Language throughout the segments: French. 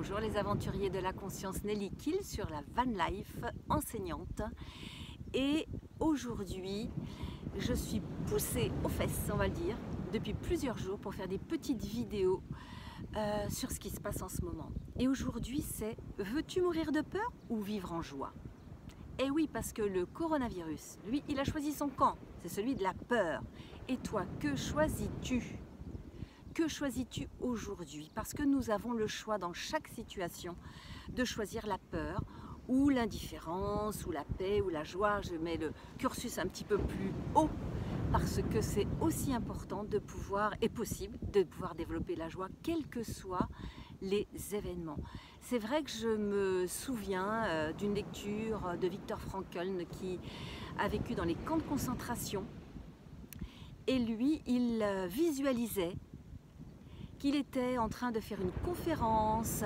Bonjour les aventuriers de la conscience, Nelly Kiel sur la van life, enseignante. Et aujourd'hui, je suis poussée aux fesses, on va le dire, depuis plusieurs jours pour faire des petites vidéos sur ce qui se passe en ce moment. Et aujourd'hui, c'est « Veux-tu mourir de peur ou vivre en joie ?» Eh oui, parce que le coronavirus, lui, il a choisi son camp, c'est celui de la peur. Et toi, que choisis-tu ? Que choisis-tu aujourd'hui? Parce que nous avons le choix dans chaque situation de choisir la peur ou l'indifférence ou la paix ou la joie. Je mets le cursus un petit peu plus haut parce que c'est aussi important de pouvoir, et possible, de pouvoir développer la joie quels que soient les événements. C'est vrai que je me souviens d'une lecture de Viktor Frankl qui a vécu dans les camps de concentration et lui, il visualisait qu'il était en train de faire une conférence,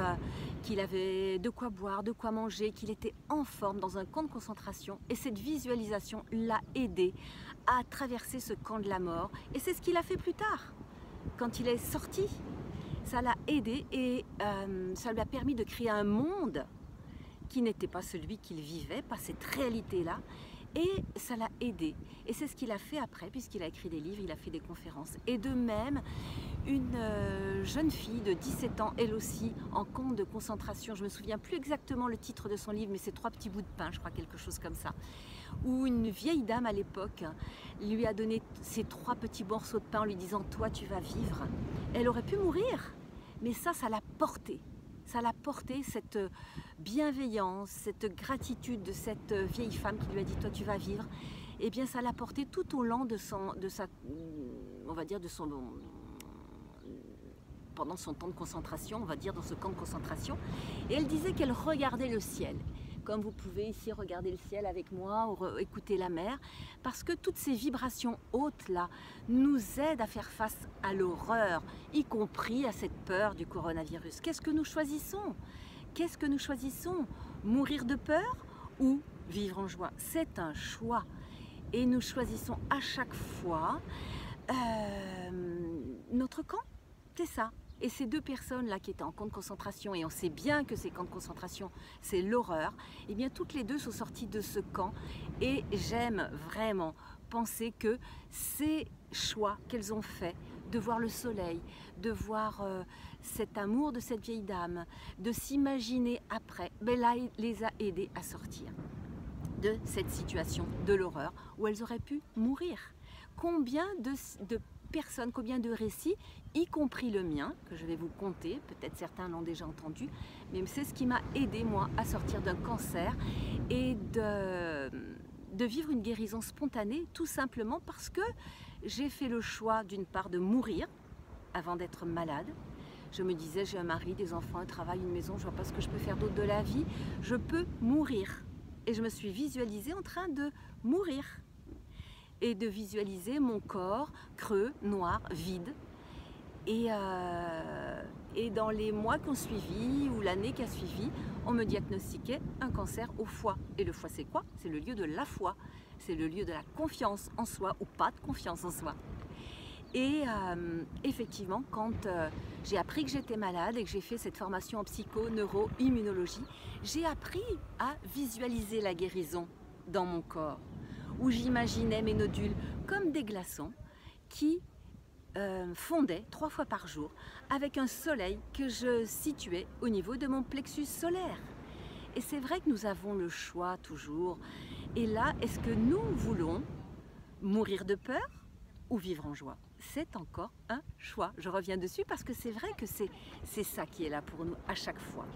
qu'il avait de quoi boire, de quoi manger, qu'il était en forme dans un camp de concentration. Et cette visualisation l'a aidé à traverser ce camp de la mort. Et c'est ce qu'il a fait plus tard, quand il est sorti. Ça l'a aidé et ça lui a permis de créer un monde qui n'était pas celui qu'il vivait, pas cette réalité-là. Et ça l'a aidé. Et c'est ce qu'il a fait après, puisqu'il a écrit des livres, il a fait des conférences. Et de même, une jeune fille de 17 ans, elle aussi, en camp de concentration, je ne me souviens plus exactement le titre de son livre, mais c'est 3 petits bouts de pain, je crois, quelque chose comme ça, où une vieille dame à l'époque lui a donné ces 3 petits morceaux de pain en lui disant « Toi, tu vas vivre ». Elle aurait pu mourir, mais ça l'a portée. Ça l'a porté, cette bienveillance, cette gratitude de cette vieille femme qui lui a dit « Toi, tu vas vivre ». Eh bien, ça l'a porté tout au long pendant son temps de concentration, on va dire, dans ce camp de concentration. Et elle disait qu'elle regardait le ciel. Comme vous pouvez ici regarder le ciel avec moi ou écouter la mer, parce que toutes ces vibrations hautes-là nous aident à faire face à l'horreur, y compris à cette peur du coronavirus. Qu'est-ce que nous choisissons? Qu'est-ce que nous choisissons? Mourir de peur ou vivre en joie? C'est un choix. Et nous choisissons à chaque fois notre camp, c'est ça. Et ces 2 personnes-là qui étaient en camp de concentration, et on sait bien que ces camps de concentration, c'est l'horreur, et bien toutes les 2 sont sorties de ce camp. Et j'aime vraiment penser que ces choix qu'elles ont faits, de voir le soleil, de voir cet amour de cette vieille dame, de s'imaginer après, ben là, il les a aidées à sortir de cette situation de l'horreur où elles auraient pu mourir. Combien de personnes, combien de récits, y compris le mien, que je vais vous conter, peut-être certains l'ont déjà entendu, mais c'est ce qui m'a aidé moi à sortir d'un cancer et de vivre une guérison spontanée, tout simplement parce que j'ai fait le choix d'une part de mourir avant d'être malade. Je me disais, j'ai un mari, des enfants, un travail, une maison, je ne vois pas ce que je peux faire d'autre de la vie, je peux mourir. Et je me suis visualisée en train de mourir et de visualiser mon corps creux, noir, vide. Et dans les mois qui ont suivi ou l'année qui a suivi, on me diagnostiquait un cancer au foie. Et le foie, c'est quoi? C'est le lieu de la foi, c'est le lieu de la confiance en soi ou pas de confiance en soi. Et effectivement, quand j'ai appris que j'étais malade et que j'ai fait cette formation en psycho-neuro-immunologie, j'ai appris à visualiser la guérison dans mon corps, où j'imaginais mes nodules comme des glaçons qui fondaient 3 fois par jour avec un soleil que je situais au niveau de mon plexus solaire. Et c'est vrai que nous avons le choix toujours. Et là, est-ce que nous voulons mourir de peur ou vivre en joie? C'est encore un choix. Je reviens dessus parce que c'est vrai que c'est ça qui est là pour nous à chaque fois.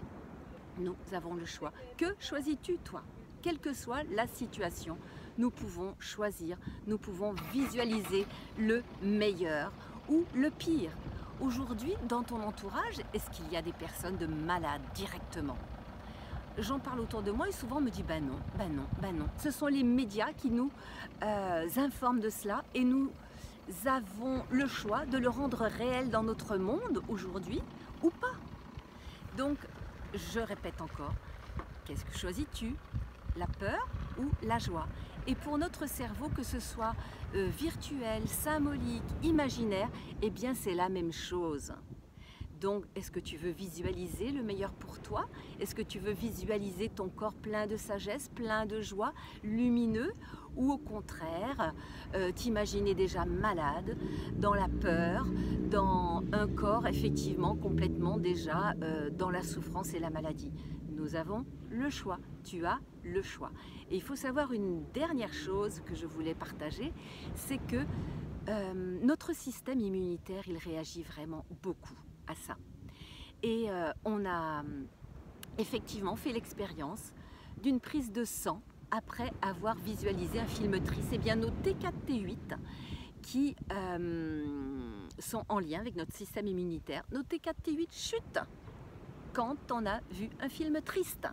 Nous avons le choix. Que choisis-tu toi? Quelle que soit la situation, nous pouvons choisir, nous pouvons visualiser le meilleur ou le pire. Aujourd'hui, dans ton entourage, est-ce qu'il y a des personnes de malades directement? J'en parle autour de moi et souvent on me dit ben non, ben non, ben non. Ce sont les médias qui nous informent de cela et nous avons le choix de le rendre réel dans notre monde aujourd'hui ou pas. Donc, je répète encore, qu'est-ce que choisis-tu? La peur ou la joie? Et pour notre cerveau, que ce soit virtuel, symbolique, imaginaire, eh bien c'est la même chose. Donc, est-ce que tu veux visualiser le meilleur pour toi? Est-ce que tu veux visualiser ton corps plein de sagesse, plein de joie, lumineux? Ou au contraire, t'imaginer déjà malade, dans la peur, dans un corps effectivement complètement déjà dans la souffrance et la maladie? Nous avons le choix, tu as le choix. Et il faut savoir une dernière chose que je voulais partager, c'est que notre système immunitaire, il réagit vraiment beaucoup à ça. Et on a effectivement fait l'expérience d'une prise de sang après avoir visualisé un film triste. C'est bien nos T4, T8 qui sont en lien avec notre système immunitaire. Nos T4, T8 chutent quand on a vu un film triste.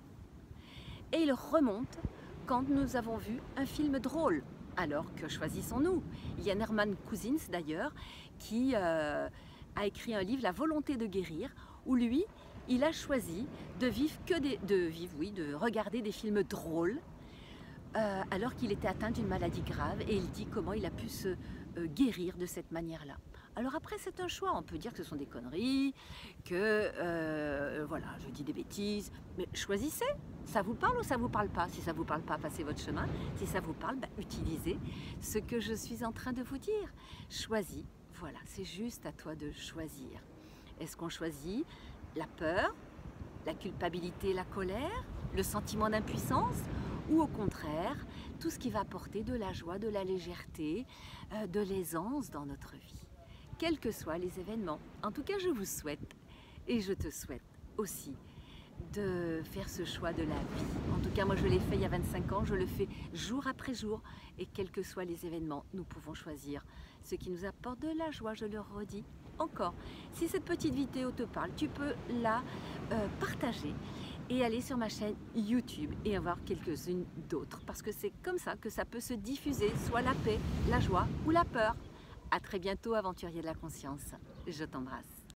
Et ils remontent quand nous avons vu un film drôle. Alors que choisissons-nous? Il y a Herman Cousins d'ailleurs qui a écrit un livre, La volonté de guérir, où lui, il a choisi de regarder des films drôles alors qu'il était atteint d'une maladie grave, et il dit comment il a pu se guérir de cette manière-là. Alors après, c'est un choix, on peut dire que ce sont des conneries, que voilà, je dis des bêtises, mais choisissez, ça vous parle ou ça vous parle pas? Si ça vous parle pas, passez votre chemin. Si ça vous parle, utilisez ce que je suis en train de vous dire. Choisis, voilà, c'est juste à toi de choisir. Est-ce qu'on choisit la peur, la culpabilité, la colère, le sentiment d'impuissance, ou au contraire, tout ce qui va apporter de la joie, de la légèreté, de l'aisance dans notre vie, quels que soient les événements? En tout cas, je vous souhaite, et je te souhaite aussi, de faire ce choix de la vie. En tout cas, moi je l'ai fait il y a 25 ans, je le fais jour après jour, et quels que soient les événements, nous pouvons choisir ce qui nous apporte de la joie, je le redis encore. Si cette petite vidéo te parle, tu peux la partager et aller sur ma chaîne YouTube et en voir quelques-unes d'autres, parce que c'est comme ça que ça peut se diffuser, soit la paix, la joie ou la peur. À très bientôt, aventurier de la conscience. Je t'embrasse.